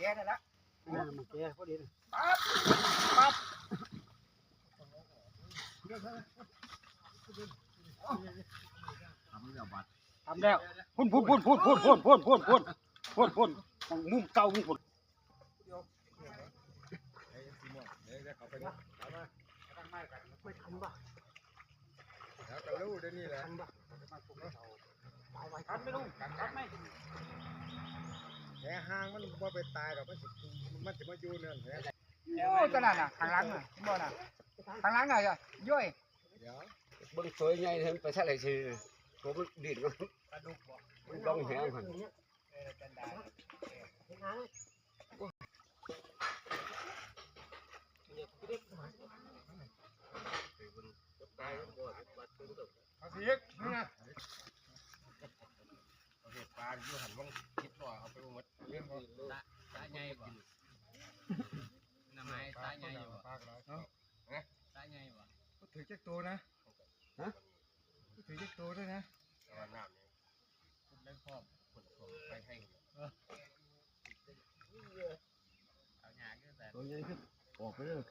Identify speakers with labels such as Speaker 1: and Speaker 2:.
Speaker 1: ก่นั่นละ
Speaker 2: มันแก่พอดี
Speaker 1: ปั๊บทำแล้วพุ่นมุมเก่ามุมพุ่น
Speaker 2: ไม่ทันป่ะ
Speaker 3: แล้วกันรู้เดี๋ยวนี้แหละ
Speaker 2: ทันป่ะ
Speaker 1: ทันไม่รู้ทันไหม
Speaker 3: แหห่างมันบ่ไปตายหรอกมันสิมาอยู่เนี่ยแห
Speaker 1: โอ้ตัวนั้นน่ะข้างหลังน่ะบ่น่ะข้างหลังน่ะย่อย
Speaker 3: เดี๋ยว
Speaker 2: เบิ่งสวยไงเห็นไปซะเลยสิตัวมันดิ้นมันต้องแหงหั่น
Speaker 3: เอาสิอีกนี่นะเอาเห็ดปลาอยู่หันว่างคิดว่าเอาไปหมดเรื่องบ่
Speaker 4: ตาใหญ่บ่น้ำไม้ตาใหญ่อยู่บ่
Speaker 3: ปลาแล้ว
Speaker 4: ตาใหญ่บ่
Speaker 3: ถือจักตัวนะถือจักตัวด้วยนะแต่ว่าน้ำนี่
Speaker 4: คุณเล่นพร้อม
Speaker 3: คนไปให้
Speaker 4: เอาหยาขึ้นแต่
Speaker 2: ตัวใหญ่ขึ้นออกไปเลย